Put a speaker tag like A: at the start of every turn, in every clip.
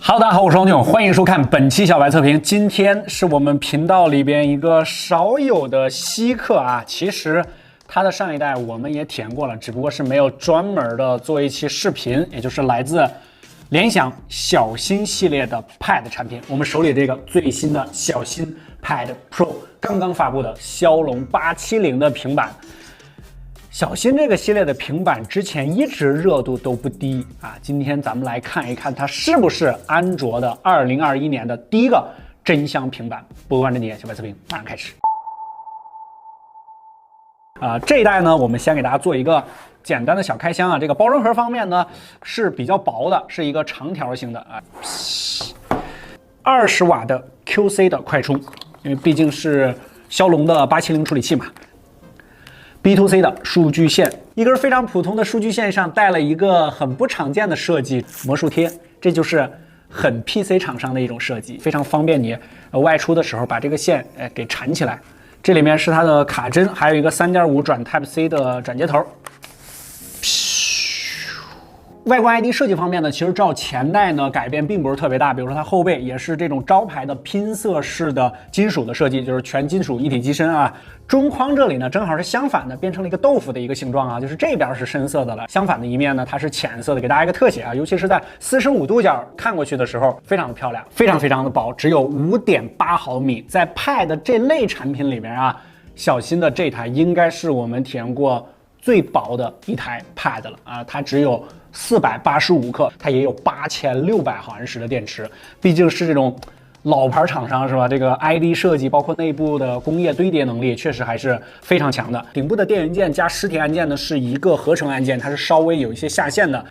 A: Hello， 大家好，我是王俊勇，欢迎收看本期小白测评。今天是我们频道里边一个少有的稀客啊，其实它的上一代我们也体验过了，只不过是没有专门的做一期视频，也就是来自联想小新系列的 Pad 产品。我们手里这个最新的小新 Pad Pro 刚刚发布的骁龙870的平板。小新这个系列的平板之前一直热度都不低啊，今天咱们来看一看它是不是安卓的2021年的第一个真香平板。不关注你，小白测评马上开始。这一代呢，我们先给大家做一个简单的小开箱啊。这个包装盒方面呢是比较薄的，是一个长条形的啊，20瓦的 QC 的快充，因为毕竟是骁龙的870处理器嘛。B2C 的数据线，一根非常普通的数据线上带了一个很不常见的设计——魔术贴，这就是很 PC 厂商的一种设计，非常方便你外出的时候把这个线给缠起来。这里面是它的卡针，还有一个3.5转 Type-C 的转接头。外观 ID 设计方面呢，其实照前代呢改变并不是特别大，比如说它后背也是这种招牌的拼色式的金属的设计，就是全金属一体机身啊。中框这里呢正好是相反的，变成了一个豆腐的一个形状啊，就是这边是深色的了，相反的一面呢它是浅色的，给大家一个特写啊，尤其是在45度角看过去的时候，非常的漂亮，非常的薄，只有5.8毫米。在 Pad 这类产品里面啊，小新的这台应该是我们体验过最薄的一台 Pad 了啊，它只有485克，它也有8600毫安时的电池，毕竟是这种老牌厂商是吧？这个 ID 设计包括内部的工业堆叠能力确实还是非常强的。顶部的电源键加实体按键呢是一个合成按键，它是稍微有一些下限的，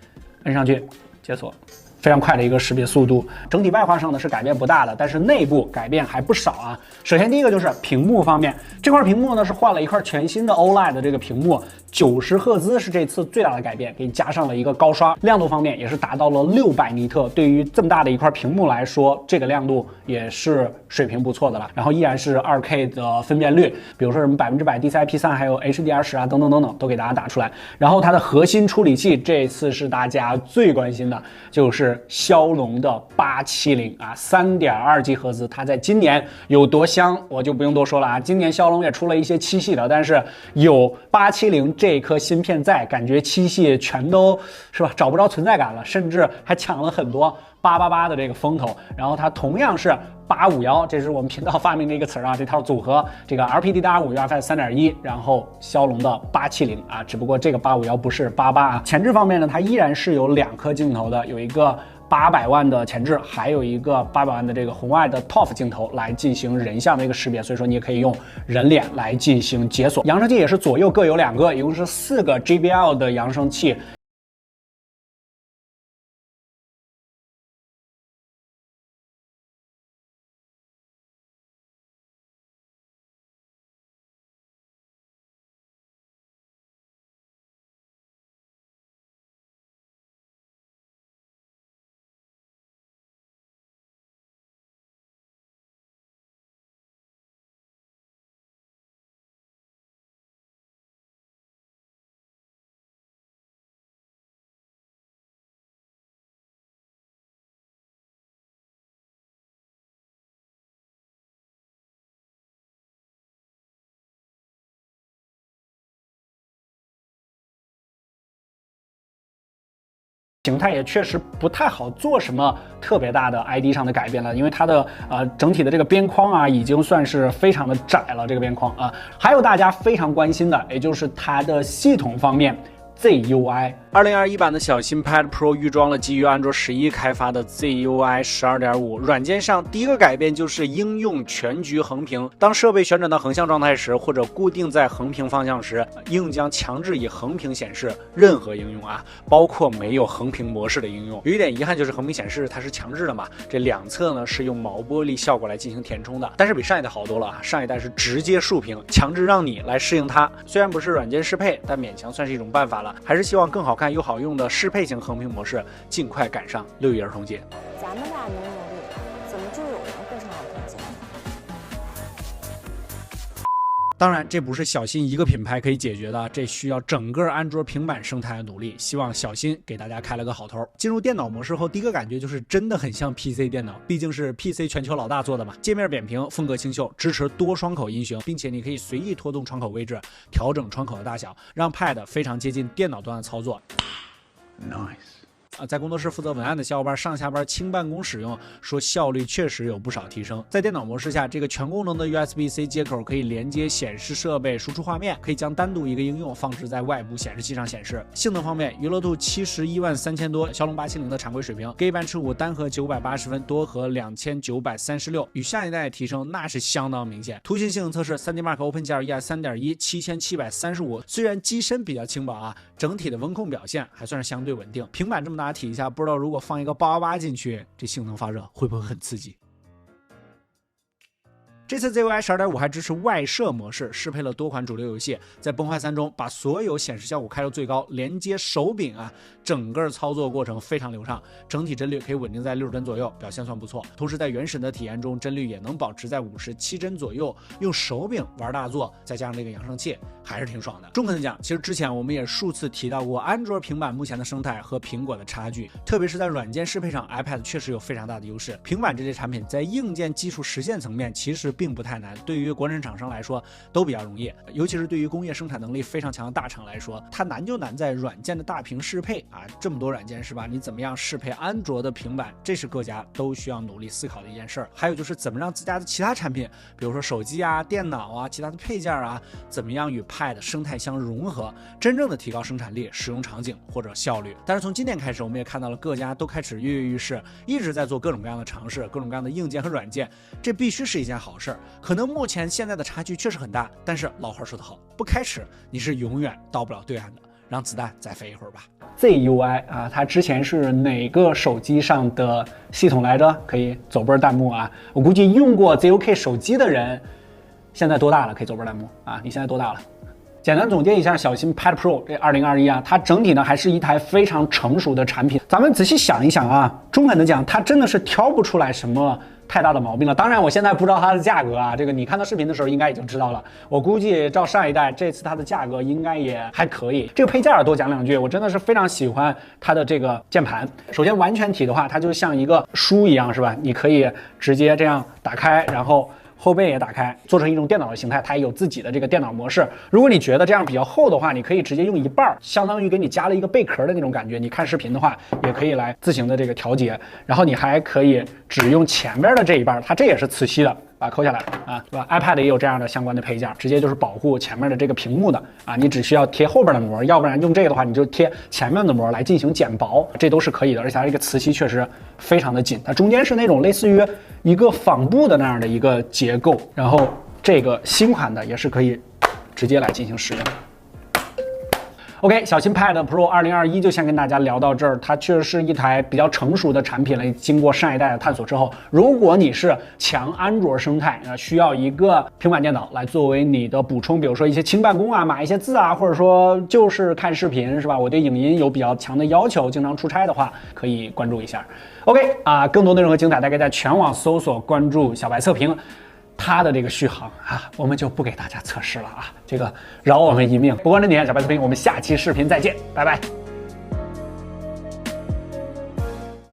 A: 摁上去解锁。非常快的一个识别速度，整体外观上呢是改变不大的，但是内部改变还不少啊。首先第一个就是屏幕方面，这块屏幕呢是换了一块全新的 OLED 的这个屏幕，90赫兹是这次最大的改变，给加上了一个高刷，亮度方面也是达到了600尼特，对于这么大的一块屏幕来说，这个亮度也是水平不错的了。然后依然是2K 的分辨率，比如说什么100%、DCI-P3，还有 HDR10啊等等都给大家打出来。然后它的核心处理器这次是大家最关心的，就是骁龙的870啊，3.2G 赫兹，它在今年有多香，我就不用多说了啊。今年骁龙也出了一些七系的，但是有870这颗芯片在，感觉七系全都是吧找不着存在感了，甚至还抢了很多888的这个风头。然后它同样是851，这是我们频道发明的一个词啊，这套组合，这个 LPDDR5 UFS 3.1，然后骁龙的870啊，只不过这个851不是88啊。前置方面呢，它依然是有2颗镜头的，有一个800万的前置，还有一个800万的这个红外的 ToF 镜头来进行人像的一个识别，所以说你也可以用人脸来进行解锁。扬声器也是左右各有2个，一共是4个 JBL 的扬声器。形态也确实不太好做什么特别大的 ID 上的改变了，因为它的整体的这个边框啊，已经算是非常的窄了，这个边框啊。还有大家非常关心的，也就是它的系统方面。ZUI 2021版的小新 Pad Pro 预装了基于安卓11开发的 ZUI 12.5。软件上第一个改变就是应用全局横屏，当设备旋转到横向状态时，或者固定在横屏方向时，应用将强制以横屏显示任何应用啊，包括没有横屏模式的应用。有一点遗憾就是横屏显示它是强制的嘛，这两侧呢是用毛玻璃效果来进行填充的，但是比上一代好多了啊，上一代是直接竖屏，强制让你来适应它。虽然不是软件适配，但勉强算是一种办法了。还是希望更好看又好用的适配型横屏模式尽快赶上6一儿童节。
B: 咱们俩努力，怎么就有人过上儿童节？
A: 当然，这不是小新一个品牌可以解决的，这需要整个安卓平板生态的努力。希望小新给大家开了个好头。进入电脑模式后，第一个感觉就是真的很像 PC 电脑，毕竟是 PC 全球老大做的嘛。界面扁平，风格清秀，支持多窗口音型，并且你可以随意拖动窗口位置，调整窗口的大小，让 Pad 非常接近电脑端的操作。Nice。在工作室负责文案的小伙伴上下班轻办公使用，说效率确实有不少提升。在电脑模式下，这个全功能的 USB-C 接口可以连接显示设备输出画面，可以将单独一个应用放置在外部显示器上显示。性能方面，娱乐度713000多，骁龙870的常规水平 ，Geekbench 5单核980分，多核2936，与下一代提升那是相当明显。图形性能测试 3D Mark OpenGL ES 3.1 7735，虽然机身比较轻薄啊，整体的温控表现还算是相对稳定。平板这么大体一下，不知道如果放一个888进去，这性能发热会不会很刺激？这次 ZOI 12.5还支持外设模式，适配了多款主流游戏。在崩坏3中，把所有显示效果开到最高，连接手柄啊，整个操作过程非常流畅，整体帧率可以稳定在60帧左右，表现算不错。同时在原始的体验中，帧率也能保持在57帧左右。用手柄玩大作，再加上这个扬声器，还是挺爽的。中肯的讲，其实之前我们也数次提到过，安卓平板目前的生态和苹果的差距，特别是在软件适配上 ，iPad 确实有非常大的优势。平板这类产品在硬件技术实现层面其实并不太难，对于国产厂商来说都比较容易，尤其是对于工业生产能力非常强的大厂来说，它难就难在软件的大屏适配啊，这么多软件是吧？你怎么样适配安卓的平板，这是各家都需要努力思考的一件事儿。还有就是怎么让自家的其他产品，比如说手机啊、电脑啊、其他的配件啊，怎么样与 Pad 生态相融合，真正的提高生产力、使用场景或者效率。但是从今年开始，我们也看到了各家都开始跃跃欲试，一直在做各种各样的尝试，各种各样的硬件和软件，这必须是一件好事。可能目前现在的差距确实很大，但是老话说得好，不开始你是永远到不了对岸的，让子弹再飞一会儿吧。ZUI 啊，它之前是哪个手机上的系统来着？可以走波弹幕啊！我估计用过 ZUK 手机的人，现在多大了？可以走波弹幕啊！你现在多大了？简单总结一下，小新 Pad Pro 这2021啊，它整体呢还是一台非常成熟的产品。咱们仔细想一想啊，中肯的讲，它真的是挑不出来什么太大的毛病了。当然，我现在不知道它的价格啊，这个你看到视频的时候应该已经知道了。我估计照上一代，这次它的价格应该也还可以。这个配件多讲两句，我真的是非常喜欢它的这个键盘。首先完全体的话，它就像一个书一样，是吧？你可以直接这样打开，然后后背也打开，做成一种电脑的形态，它也有自己的这个电脑模式。如果你觉得这样比较厚的话，你可以直接用一半，相当于给你加了一个贝壳的那种感觉。你看视频的话，也可以来自行的这个调节。然后你还可以只用前边的这一半，它这也是磁吸的，把它抠下来啊，对吧 ？iPad 也有这样的相关的配件，直接就是保护前面的这个屏幕的啊。你只需要贴后边的膜，要不然用这个的话，你就贴前面的膜来进行减薄，这都是可以的。而且它这个磁吸确实非常的紧，它中间是那种类似于一个纺布的那样的一个结构，然后这个新款的也是可以直接来进行使用。OK， 小新 Pad Pro 2021就先跟大家聊到这儿，它确实是一台比较成熟的产品了。经过上一代的探索之后，如果你是强安卓生态需要一个平板电脑来作为你的补充，比如说一些轻办公啊、码一些字啊，或者说就是看视频是吧？我对影音有比较强的要求，经常出差的话，可以关注一下。OK 啊，更多内容和精彩，大家在全网搜索关注小白测评。它的这个续航啊，我们就不给大家测试了啊，这个饶我们一命。不关注点，小白测评，我们下期视频再见，拜拜。